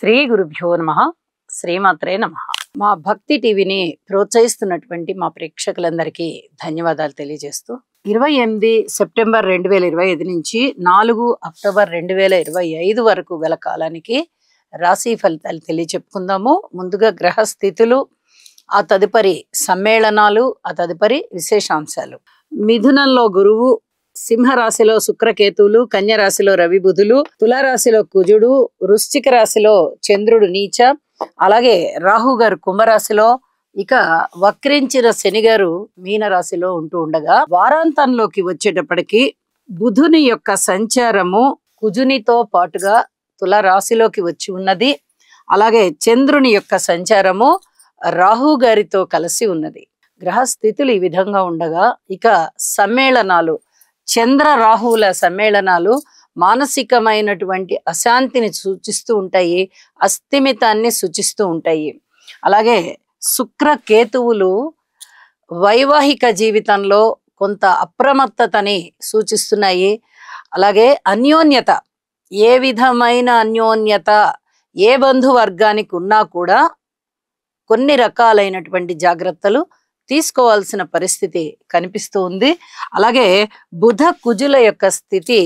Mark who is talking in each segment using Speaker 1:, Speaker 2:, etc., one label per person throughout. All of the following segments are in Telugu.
Speaker 1: శ్రీ గురుభ్యో నమః. శ్రీమాత్రే నమః. మా భక్తి టీవీని ప్రోత్సహిస్తున్నటువంటి మా ప్రేక్షకులందరికీ ధన్యవాదాలు తెలియజేస్తూ 28 సెప్టెంబర్ 2025 నుంచి 4 అక్టోబర్ 2025 వరకు గల కాలానికి రాశి ఫలితాలు తెలియచెప్పుకుందాము. ముందుగా గ్రహ స్థితులు, ఆ తదుపరి సమ్మేళనాలు, ఆ తదుపరి విశేషాంశాలు. మిథునంలో గురువు, సింహరాశిలో శుక్రకేతువులు, కన్య రాశిలో రవి బుధులు, తులారాశిలో కుజుడు, వృశ్చిక రాశిలో చంద్రుడు నీచ, అలాగే రాహు గారు కుంభరాశిలో, ఇక వక్రించిన శని గారు మీనరాశిలో ఉంటూ ఉండగా, వారాంతంలోకి వచ్చేటప్పటికి బుధుని యొక్క సంచారము కుజునితో పాటుగా తులారాశిలోకి వచ్చి ఉన్నది. అలాగే చంద్రుని యొక్క సంచారము రాహు గారితో కలిసి ఉన్నది. గ్రహ స్థితులు ఈ విధంగా ఉండగా, ఇక సమ్మేళనాలు, చంద్ర రాహువుల సమ్మేళనాలు మానసికమైనటువంటి అశాంతిని సూచిస్తూ ఉంటాయి, అస్థిమితాన్ని సూచిస్తూ ఉంటాయి. అలాగే శుక్ర కేతువులు వైవాహిక జీవితంలో కొంత అప్రమత్తతని సూచిస్తున్నాయి. అలాగే అన్యోన్యత, ఏ విధమైన అన్యోన్యత ఏ బంధువర్గానికి ఉన్నా కూడా కొన్ని రకాలైనటువంటి జాగ్రత్తలు తీసుకోవాల్సిన పరిస్థితి కనిపిస్తూ ఉంది. అలాగే బుధ కుజుల యొక్క స్థితి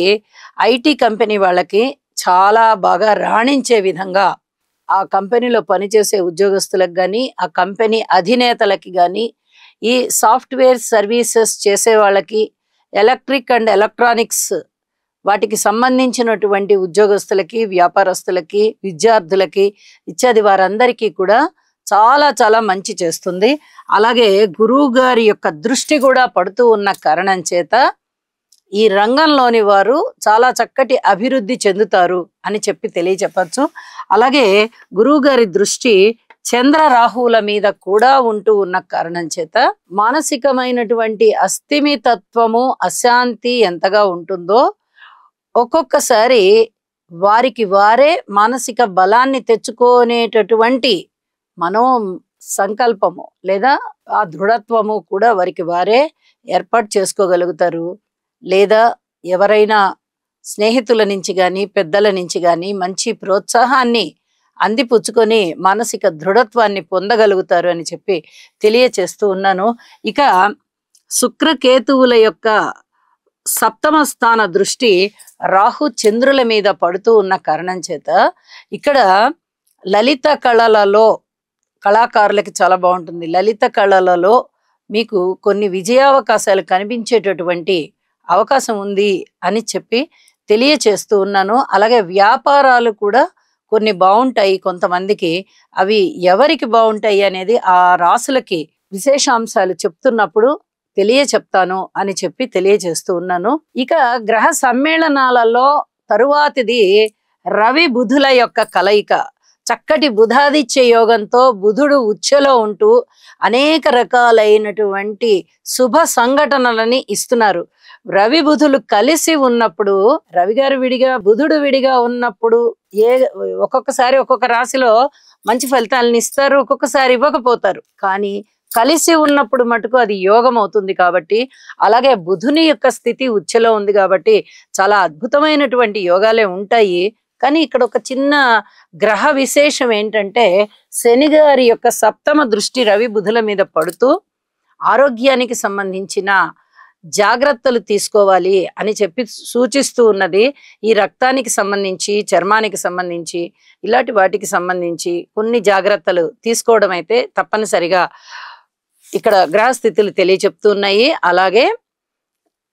Speaker 1: ఐటీ కంపెనీ వాళ్ళకి చాలా బాగా రాణించే విధంగా, ఆ కంపెనీలో పనిచేసే ఉద్యోగస్తులకు కానీ, ఆ కంపెనీ అధినేతలకి కానీ, ఈ సాఫ్ట్వేర్ సర్వీసెస్ చేసే వాళ్ళకి, ఎలక్ట్రిక్ అండ్ ఎలక్ట్రానిక్స్ వాటికి సంబంధించినటువంటి ఉద్యోగస్తులకి, వ్యాపారస్తులకి, విద్యార్థులకి ఇత్యాది వారందరికీ కూడా చాలా చాలా మంచి చేస్తుంది. అలాగే గురువు గారి యొక్క దృష్టి కూడా పడుతూ ఉన్న కారణం చేత ఈ రంగంలోని వారు చాలా చక్కటి అభివృద్ధి చెందుతారు అని చెప్పి తెలియచెప్పచ్చు. అలాగే గురువు గారి దృష్టి చంద్ర రాహువుల మీద కూడా ఉంటూ ఉన్న కారణం చేత మానసికమైనటువంటి అస్థిమితత్వము, అశాంతి ఎంతగా ఉంటుందో ఒక్కొక్కసారి వారికి వారే మానసిక బలాన్ని తెచ్చుకునేటటువంటి మనో సంకల్పము లేదా ఆ దృఢత్వము కూడా వారికి వారే ఏర్పాటు చేసుకోగలుగుతారు. లేదా ఎవరైనా స్నేహితుల నుంచి కానీ, పెద్దల నుంచి కానీ మంచి ప్రోత్సాహాన్ని అందిపుచ్చుకొని మానసిక దృఢత్వాన్ని పొందగలుగుతారు అని చెప్పి తెలియచేస్తూ ఉన్నాను. ఇక శుక్రకేతువుల యొక్క సప్తమ స్థాన దృష్టి రాహు చంద్రుల మీద పడుతూ ఉన్న కారణం చేత ఇక్కడ లలిత కళలలో కళాకారులకి చాలా బాగుంటుంది. లలిత కళలలో మీకు కొన్ని విజయావకాశాలు కనిపించేటటువంటి అవకాశం ఉంది అని చెప్పి తెలియచేస్తూ ఉన్నాను. అలాగే వ్యాపారాలు కూడా కొన్ని బాగుంటాయి కొంతమందికి. అవి ఎవరికి బాగుంటాయి అనేది ఆ రాసులకి విశేషాంశాలు చెప్తున్నప్పుడు చెప్తాను అని చెప్పి తెలియజేస్తూ ఉన్నాను. ఇక గ్రహ సమ్మేళనాలలో తరువాతిది రవి బుధుల యొక్క కలయిక. చక్కటి బుధాదిత్య యోగంతో బుధుడు ఉచ్చలో ఉంటూ అనేక రకాలైనటువంటి శుభ సంఘటనలని ఇస్తున్నారు. రవి బుధులు కలిసి ఉన్నప్పుడు, రవి గారు విడిగా బుధుడు విడిగా ఉన్నప్పుడు ఒక్కొక్కసారి ఒక్కొక్క రాశిలో మంచి ఫలితాలను ఇస్తారు, ఒక్కొక్కసారి ఇవ్వకపోతారు. కానీ కలిసి ఉన్నప్పుడు మటుకు అది యోగం అవుతుంది. కాబట్టి అలాగే బుధుని యొక్క స్థితి ఉచ్చలో ఉంది కాబట్టి చాలా అద్భుతమైనటువంటి యోగాలే ఉంటాయి. కానీ ఇక్కడ ఒక చిన్న గ్రహ విశేషం ఏంటంటే, శని గారి యొక్క సప్తమ దృష్టి రవి బుధుల మీద పడుతూ ఆరోగ్యానికి సంబంధించిన జాగ్రత్తలు తీసుకోవాలి అని చెప్పి సూచిస్తూ ఉన్నది. ఈ రక్తానికి సంబంధించి, చర్మానికి సంబంధించి, ఇలాంటి వాటికి సంబంధించి కొన్ని జాగ్రత్తలు తీసుకోవడం అయితే తప్పనిసరిగా ఇక్కడ గ్రహస్థితులు తెలియచెప్తున్నాయి. అలాగే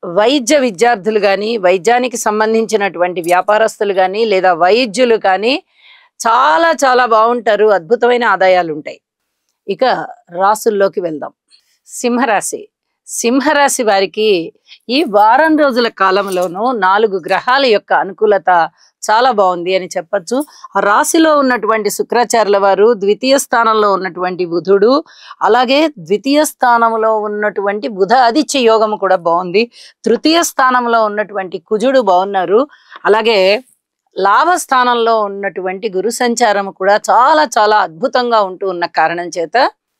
Speaker 1: వైద్య విద్యార్థులు కానీ, వైద్యానికి సంబంధించినటువంటి వ్యాపారస్తులు కానీ, లేదా వైద్యులు కానీ చాలా చాలా బాగుంటారు, అద్భుతమైన ఆదాయాలు ఉంటాయి. ఇక రాసుల్లోకి వెళ్దాం. సింహరాశి. సింహరాశి వారికి ఈ వారం రోజుల కాలంలోనూ 4 గ్రహాల యొక్క అనుకూలత చాలా బాగుంది అని చెప్పచ్చు. రాశిలో ఉన్నటువంటి శుక్రాచార్యుల వారు, ద్వితీయ స్థానంలో ఉన్నటువంటి బుధుడు, అలాగే ద్వితీయ స్థానంలో ఉన్నటువంటి బుధ ఆదిత్య యోగం కూడా బాగుంది. తృతీయ స్థానంలో ఉన్నటువంటి కుజుడు బాగున్నారు. అలాగే లాభస్థానంలో ఉన్నటువంటి గురు సంచారం కూడా చాలా చాలా అద్భుతంగా ఉంటూ ఉన్న కారణం చేత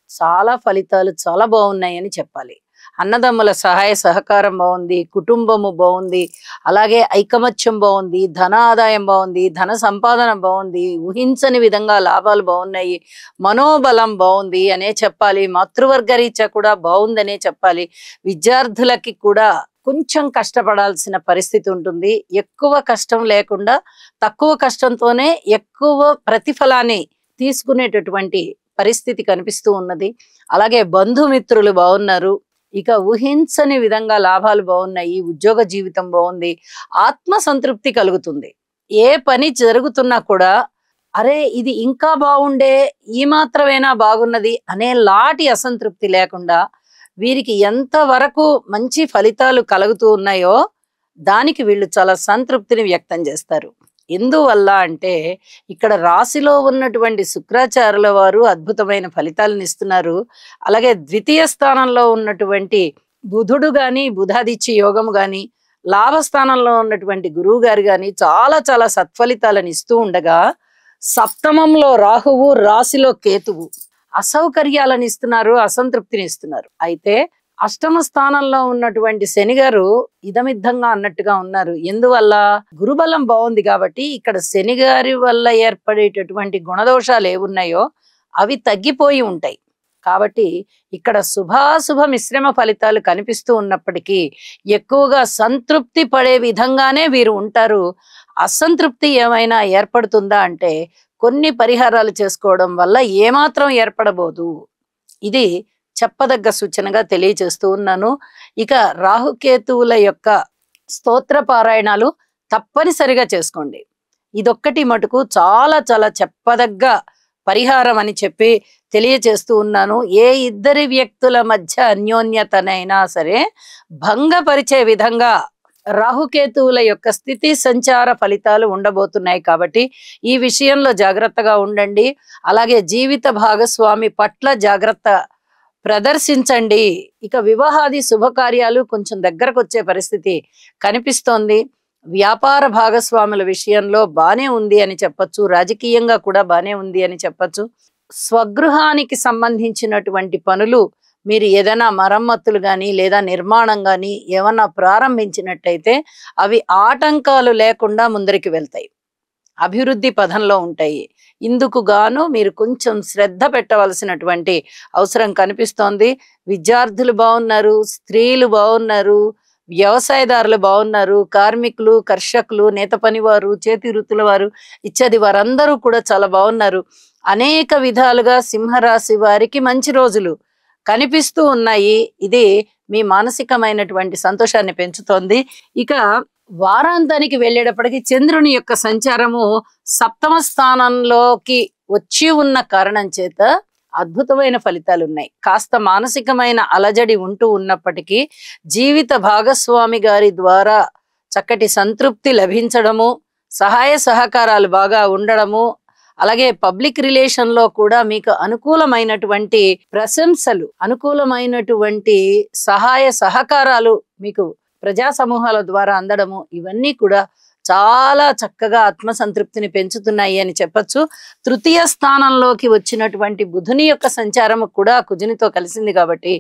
Speaker 1: చాలా ఫలితాలు చాలా బాగున్నాయని చెప్పాలి. అన్నదమ్ముల సహాయ సహకారం బాగుంది, కుటుంబము బాగుంది, అలాగే ఐకమత్యం బాగుంది, ధన ఆదాయం బాగుంది, ధన సంపాదన బాగుంది, ఊహించని విధంగా లాభాలు బాగున్నాయి, మనోబలం బాగుంది అనే చెప్పాలి. మాతృవర్గ రీత్యా కూడా బాగుందనే చెప్పాలి. విద్యార్థులకి కూడా కొంచెం కష్టపడాల్సిన పరిస్థితి ఉంటుంది. ఎక్కువ కష్టం లేకుండా తక్కువ కష్టంతోనే ఎక్కువ ప్రతిఫలాన్ని తీసుకునేటటువంటి పరిస్థితి కనిపిస్తూ ఉన్నది. అలాగే బంధుమిత్రులు బాగున్నారు. ఇక ఊహించని విధంగా లాభాలు బాగున్నాయి, ఉద్యోగ జీవితం బాగుంది, ఆత్మ సంతృప్తి కలుగుతుంది. ఏ పని జరుగుతున్నా కూడా అరే ఇది ఇంకా బాగుండే, ఈ మాత్రమేనా బాగున్నది అనే లాటి అసంతృప్తి లేకుండా వీరికి ఎంతవరకు మంచి ఫలితాలు కలుగుతూ ఉన్నాయో దానికి వీళ్ళు చాలా సంతృప్తిని వ్యక్తం చేస్తారు. ఎందువల్ల అంటే ఇక్కడ రాశిలో ఉన్నటువంటి శుక్రాచార్యుల వారు అద్భుతమైన ఫలితాలను ఇస్తున్నారు. అలాగే ద్వితీయ స్థానంలో ఉన్నటువంటి బుధుడు గాని, బుధాదిత్య యోగము గాని, లాభస్థానంలో ఉన్నటువంటి గురువు గారు గాని చాలా చాలా సత్ఫలితాలను ఇస్తూ ఉండగా, సప్తమంలో రాహువు, రాశిలో కేతువు అసౌకర్యాలను ఇస్తున్నారు, అసంతృప్తిని ఇస్తున్నారు. అయితే అష్టమ స్థానంలో ఉన్నటువంటి శని గారు ఇదమిద్దంగా అన్నట్టుగా ఉన్నారు. ఎందువల్ల? గురుబలం బాగుంది కాబట్టి ఇక్కడ శని గారి వల్ల ఏర్పడేటటువంటి గుణదోషాలు ఏమున్నాయో అవి తగ్గిపోయి ఉంటాయి. కాబట్టి ఇక్కడ శుభాశుభ మిశ్రమ ఫలితాలు కనిపిస్తూ ఉన్నప్పటికీ ఎక్కువగా సంతృప్తి పడే విధంగానే వీరు ఉంటారు. అసంతృప్తి ఏమైనా ఏర్పడుతుందా అంటే కొన్ని పరిహారాలు చేసుకోవడం వల్ల ఏమాత్రం ఏర్పడబోదు. ఇది చెప్పదగ్గ సూచనగా తెలియజేస్తూ ఉన్నాను. ఇక రాహుకేతువుల యొక్క స్తోత్ర పారాయణాలు తప్పనిసరిగా చేసుకోండి. ఇదొక్కటి మటుకు చాలా చాలా చెప్పదగ్గ పరిహారం అని చెప్పి తెలియజేస్తూ ఉన్నాను. ఏ ఇద్దరి వ్యక్తుల మధ్య అన్యోన్యతనైనా సరే భంగపరిచే విధంగా రాహుకేతువుల యొక్క స్థితి సంచార ఫలితాలు ఉండబోతున్నాయి కాబట్టి ఈ విషయంలో జాగ్రత్తగా ఉండండి. అలాగే జీవిత భాగస్వామి పట్ల జాగ్రత్త ప్రదర్శించండి. ఇక వివాహాది శుభకార్యాలు కొంచెం దగ్గరకు వచ్చే పరిస్థితి కనిపిస్తోంది. వ్యాపార భాగస్వాముల విషయంలో బానే ఉంది అని చెప్పచ్చు. రాజకీయంగా కూడా బానే ఉంది అని చెప్పచ్చు. స్వగృహానికి సంబంధించినటువంటి పనులు మీరు ఏదైనా మరమ్మతులు కానీ లేదా నిర్మాణం కానీ ఏమన్నా ప్రారంభించినట్టయితే అవి ఆటంకాలు లేకుండా ముందరికి వెళ్తాయి, అభివృద్ధి పదంలో ఉంటాయి. ఇందుకు గాను మీరు కొంచెం శ్రద్ధ పెట్టవలసినటువంటి అవసరం కనిపిస్తోంది. విద్యార్థులు బాగున్నారు, స్త్రీలు బాగున్నారు, వ్యవసాయదారులు బాగున్నారు, కార్మికులు, కర్షకులు, నేత పనివారు, చేతి వృత్తుల వారు ఇత్యాది వారందరూ కూడా చాలా బాగున్నారు. అనేక విధాలుగా సింహరాశి వారికి మంచి రోజులు కనిపిస్తూ ఉన్నాయి. ఇది మీ మానసికమైనటువంటి సంతోషాన్ని పెంచుతోంది. ఇక వారాంతానికి వెళ్ళేటప్పటికి చంద్రుని యొక్క సంచారము సప్తమ స్థానంలోకి వచ్చి ఉన్న కారణం చేత అద్భుతమైన ఫలితాలు ఉన్నాయి. కాస్త మానసికమైన అలజడి ఉంటూ ఉన్నప్పటికీ జీవిత భాగస్వామి గారి ద్వారా చక్కటి సంతృప్తి లభించడము, సహాయ సహకారాలు బాగా ఉండడము, అలాగే పబ్లిక్ రిలేషన్ లో కూడా మీకు అనుకూలమైనటువంటి ప్రశంసలు, అనుకూలమైనటువంటి సహాయ సహకారాలు మీకు ప్రజా సమూహాల ద్వారా అందడము, ఇవన్నీ కూడా చాలా చక్కగా ఆత్మసంతృప్తిని పెంచుతున్నాయి అని చెప్పచ్చు. తృతీయ స్థానంలోకి వచ్చినటువంటి బుధుని యొక్క సంచారము కూడా కుజునితో కలిసింది కాబట్టి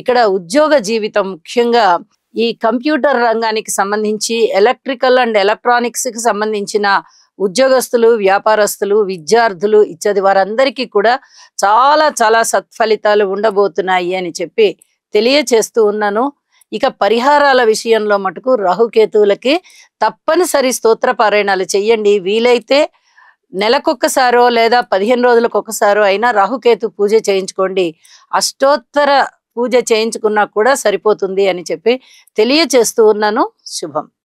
Speaker 1: ఇక్కడ ఉద్యోగ జీవితం, ముఖ్యంగా ఈ కంప్యూటర్ రంగానికి సంబంధించి ఎలక్ట్రికల్ అండ్ ఎలక్ట్రానిక్స్ కి సంబంధించిన ఉద్యోగస్తులు, వ్యాపారస్తులు, విద్యార్థులు ఇత్యాది వారందరికీ కూడా చాలా చాలా సత్ఫలితాలు ఉండబోతున్నాయి అని చెప్పి తెలియచేస్తూ ఉన్నాను. ఇక పరిహారాల విషయంలో మటుకు రాహుకేతువులకి తప్పనిసరి స్తోత్ర పారాయణాలు చెయ్యండి. వీలైతే నెలకొక్కసారో లేదా 15 రోజులకు ఒకసారో అయినా రాహుకేతు పూజ చేయించుకోండి. అష్టోత్తర పూజ చేయించుకున్నా కూడా సరిపోతుంది అని చెప్పి తెలియచేస్తూ ఉన్నాను. శుభం.